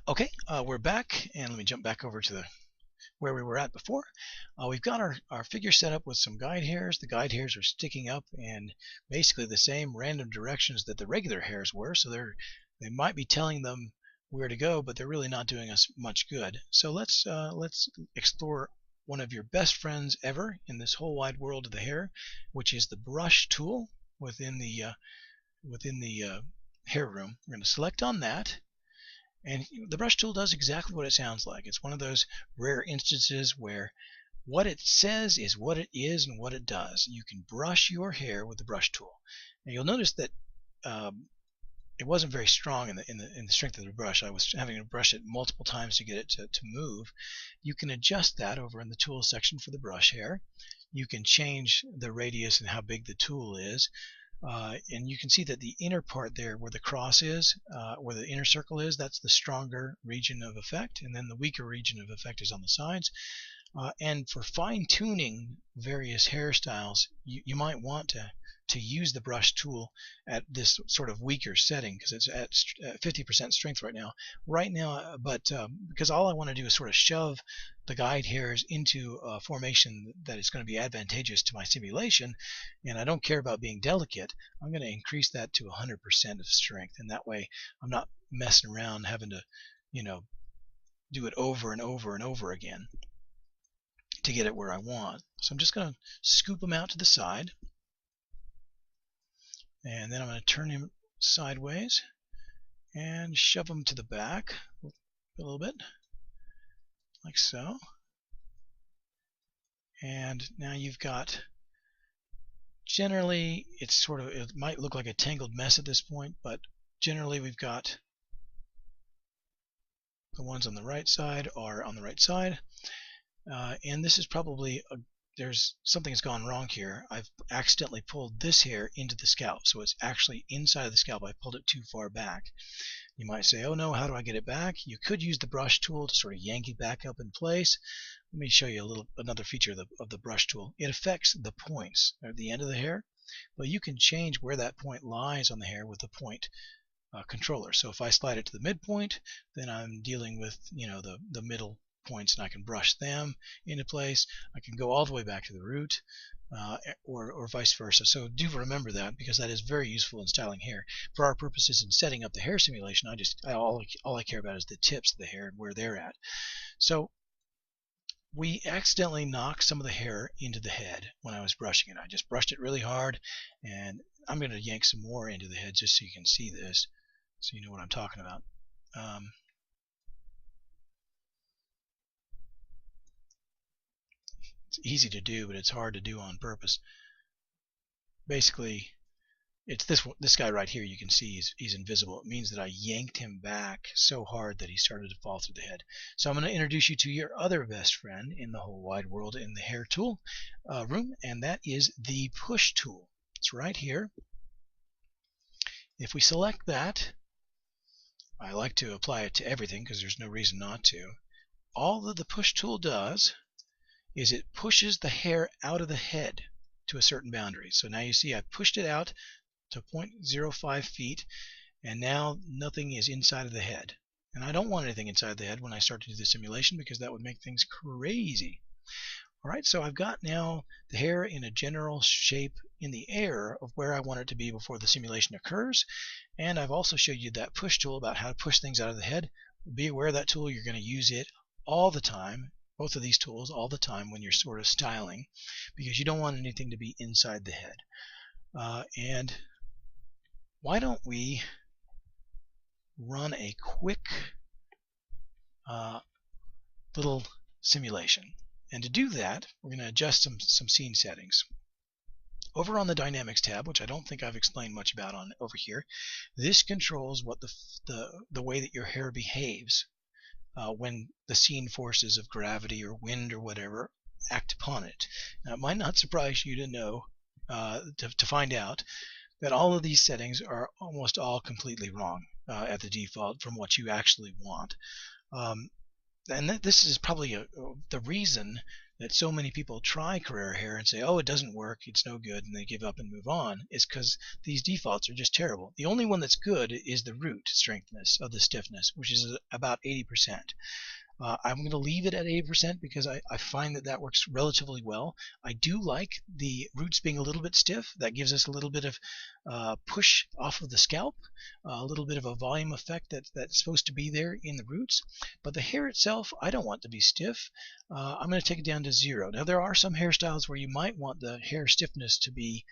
Okay, we're back, and let me jump back over to where we were at before. We've got our figure set up with some guide hairs. The guide hairs are sticking up in basically the same random directions that the regular hairs were, so they might be telling them where to go, but they're really not doing us much good. So let's explore one of your best friends ever in this whole wide world of the hair, which is the brush tool within the hair room. We're going to select on that. And the brush tool does exactly what it sounds like. It's one of those rare instances where what it says is what it is and what it does. You can brush your hair with the brush tool. And you'll notice that it wasn't very strong in the strength of the brush. I was having to brush it multiple times to get it to move. You can adjust that over in the tools section for the brush hair. You can change the radius and how big the tool is. And you can see that the inner part there where the cross is, where the inner circle is, that's the stronger region of effect, and then the weaker region of effect is on the sides. And for fine-tuning various hairstyles, you might want to use the brush tool at this sort of weaker setting because it's at 50% strength right now. But because all I want to do is sort of shove the guide hairs into a formation that is going to be advantageous to my simulation, and I don't care about being delicate, I'm going to increase that to 100% of strength, and that way I'm not messing around having to, do it over and over and over again to get it where I want. So I'm just going to scoop them out to the side, and then I'm going to turn him sideways and shove him to the back a little bit, like so. And now you've got, generally it might look like a tangled mess at this point, but generally we've got the ones on the right side are on the right side. And this is probably there's something that's gone wrong here. I've accidentally pulled this hair into the scalp, so it's actually inside of the scalp. I pulled it too far back. You might say, oh no, how do I get it back? You could use the brush tool to sort of yank it back up in place. Let me show you another feature of the brush tool. It affects the points at the end of the hair, but you can change where that point lies on the hair with the point controller. So if I slide it to the midpoint, then I'm dealing with the middle points, and I can brush them into place. I can go all the way back to the root, or vice versa. So do remember that, because that is very useful in styling hair. For our purposes in setting up the hair simulation, all I care about is the tips of the hair and where they're at. So we accidentally knocked some of the hair into the head when I was brushing it. I just brushed it really hard, and I'm going to yank some more into the head just so you can see this, so you know what I'm talking about. It's easy to do, but it's hard to do on purpose. Basically, it's this guy right here. You can see he's invisible. It means that I yanked him back so hard that he started to fall through the head. So I'm going to introduce you to your other best friend in the whole wide world in the hair tool room, and that is the push tool. It's right here. If we select that, I like to apply it to everything because there's no reason not to. All that the push tool does is it pushes the hair out of the head to a certain boundary. So now you see I pushed it out to 0.05 feet, and now nothing is inside of the head. And I don't want anything inside the head when I start to do the simulation, because that would make things crazy. Alright, so I've got now the hair in a general shape in the air of where I want it to be before the simulation occurs, and I've also showed you that push tool about how to push things out of the head. Be aware of that tool. You're going to use it all the time, both of these tools all the time when you're sort of styling, because you don't want anything to be inside the head. And why don't we run a quick little simulation? And to do that, we're going to adjust some scene settings. Over on the Dynamics tab, which I don't think I've explained much about over here, this controls what the way that your hair behaves when the scene forces of gravity or wind or whatever act upon it. Now, it might not surprise you to know, to find out, that all of these settings are almost all completely wrong at the default from what you actually want. and this is probably the reason that so many people try Carrera Hair and say, oh, it doesn't work, it's no good, and they give up and move on, is because these defaults are just terrible. The only one that's good is the root strengthness of the stiffness, which is about 80%. I'm going to leave it at 80% because I find that works relatively well. I do like the roots being a little bit stiff. That gives us a little bit of push off of the scalp, a little bit of a volume effect that's supposed to be there in the roots. But the hair itself, I don't want to be stiff. I'm going to take it down to 0. Now, there are some hairstyles where you might want the hair stiffness to be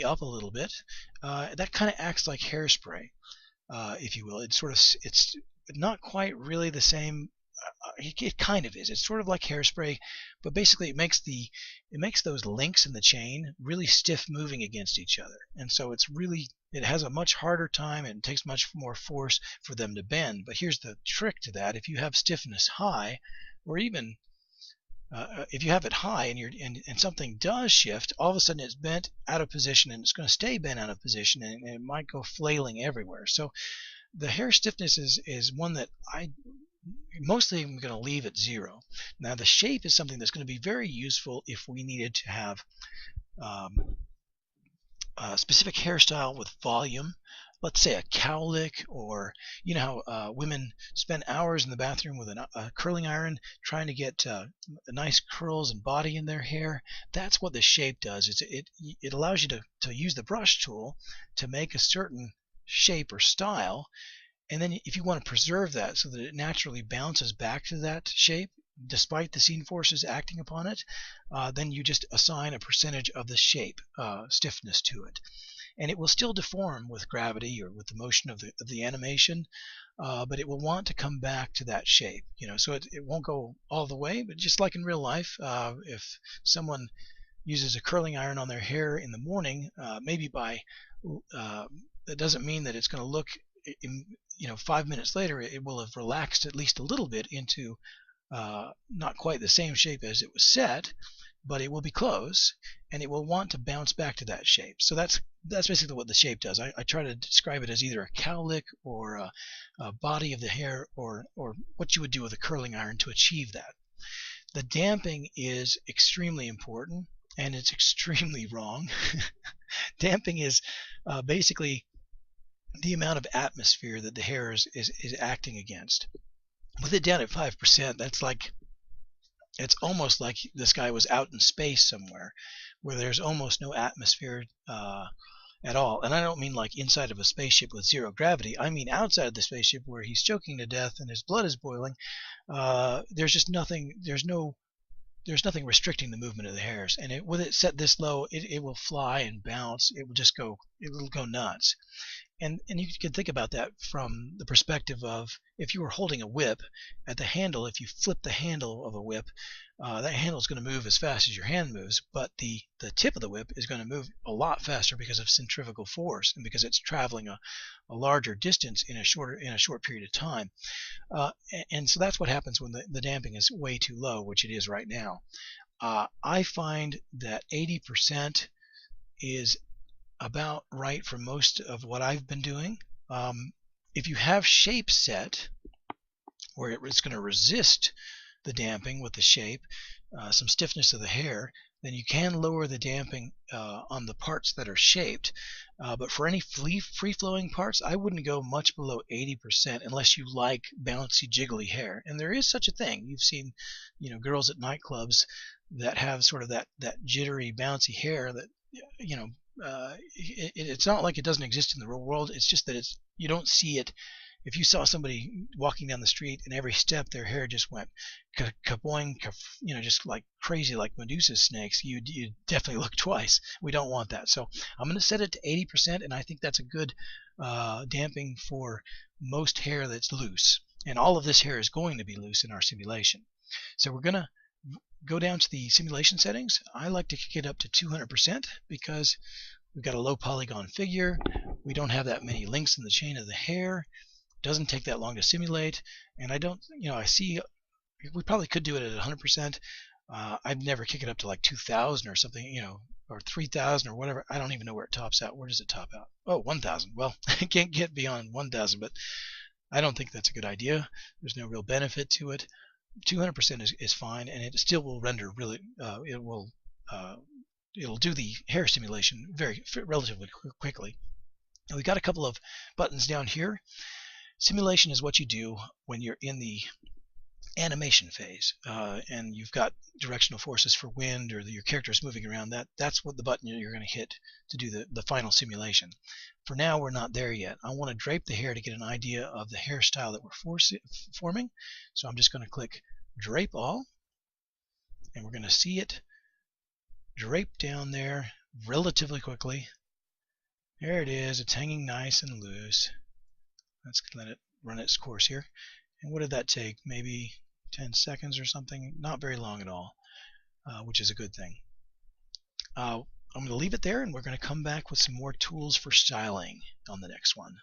up a little bit. That kind of acts like hairspray, if you will. It's not quite really the same. It kind of is. It's sort of like hairspray, but basically it makes those links in the chain really stiff moving against each other, and so it has a much harder time and it takes much more force for them to bend. But here's the trick to that: if you have stiffness high, or even if you have it high and something does shift, all of a sudden it's bent out of position, and it's going to stay bent out of position, and it might go flailing everywhere. So the hair stiffness is one that I mostly I'm going to leave at 0. Now, the shape is something that's going to be very useful if we needed to have a specific hairstyle with volume. Let's say a cowlick, or you know how women spend hours in the bathroom with a curling iron trying to get nice curls and body in their hair. That's what the shape does. It allows you to use the brush tool to make a certain shape or style. And then if you want to preserve that so that it naturally bounces back to that shape, despite the scene forces acting upon it, then you just assign a percentage of the shape stiffness to it. And it will still deform with gravity or with the motion of the animation, but it will want to come back to that shape. So it won't go all the way, but just like in real life, if someone uses a curling iron on their hair in the morning, maybe that doesn't mean that it's going to look 5 minutes later it will have relaxed at least a little bit into not quite the same shape as it was set, but it will be close, and it will want to bounce back to that shape. So that's basically what the shape does. I try to describe it as either a cowlick or a body of the hair, or what you would do with a curling iron to achieve that. The damping is extremely important, and it's extremely wrong. Damping is basically the amount of atmosphere that the hair is acting against. With it down at 5%, it's almost like this guy was out in space somewhere where there's almost no atmosphere at all. And I don't mean like inside of a spaceship with 0 gravity. I mean outside of the spaceship where he's choking to death and his blood is boiling. There's just nothing. There's nothing restricting the movement of the hairs. And with it set this low, it will fly and bounce. It will go nuts. And you can think about that from the perspective of if you were holding a whip at the handle. If you flip the handle of a whip, that handle is going to move as fast as your hand moves, but the tip of the whip is going to move a lot faster because of centrifugal force and because it's traveling a larger distance in a short period of time. And so that's what happens when the damping is way too low, which it is right now. I find that 80% is about right for most of what I've been doing. If you have shape set where it's going to resist the damping with the shape, some stiffness of the hair, then you can lower the damping on the parts that are shaped. But for any free-flowing parts, I wouldn't go much below 80% unless you like bouncy, jiggly hair. And there is such a thing. You've seen, girls at nightclubs that have sort of that jittery, bouncy hair that, it's not like it doesn't exist in the real world. It's just that you don't see it. If you saw somebody walking down the street and every step their hair just went kaboing, just like crazy, like Medusa's snakes, you definitely look twice. We don't want that. So I'm going to set it to 80%, and I think that's a good damping for most hair that's loose. And all of this hair is going to be loose in our simulation. So we're going to go down to the simulation settings. I like to kick it up to 200% because we've got a low polygon figure. We don't have that many links in the chain of the hair. It doesn't take that long to simulate. And I see we probably could do it at 100%. I'd never kick it up to like 2,000 or something, or 3,000 or whatever. I don't even know where it tops out. Where does it top out? Oh, 1,000. Well, I can't get beyond 1,000, but I don't think that's a good idea. There's no real benefit to it. 200% is fine, and it still will render really. It'll do the hair simulation relatively quickly. And we got a couple of buttons down here. Simulation is what you do when you're in the animation phase, and you've got directional forces for wind, or your character is moving around. That's what the button you're going to hit to do the final simulation. For now, we're not there yet. I want to drape the hair to get an idea of the hairstyle that we're forming. So I'm just going to click Drape All, and we're going to see it drape down there relatively quickly. There it is. It's hanging nice and loose. Let's let it run its course here. And what did that take? Maybe 10 seconds or something? Not very long at all, which is a good thing. I'm going to leave it there, and we're going to come back with some more tools for styling on the next one.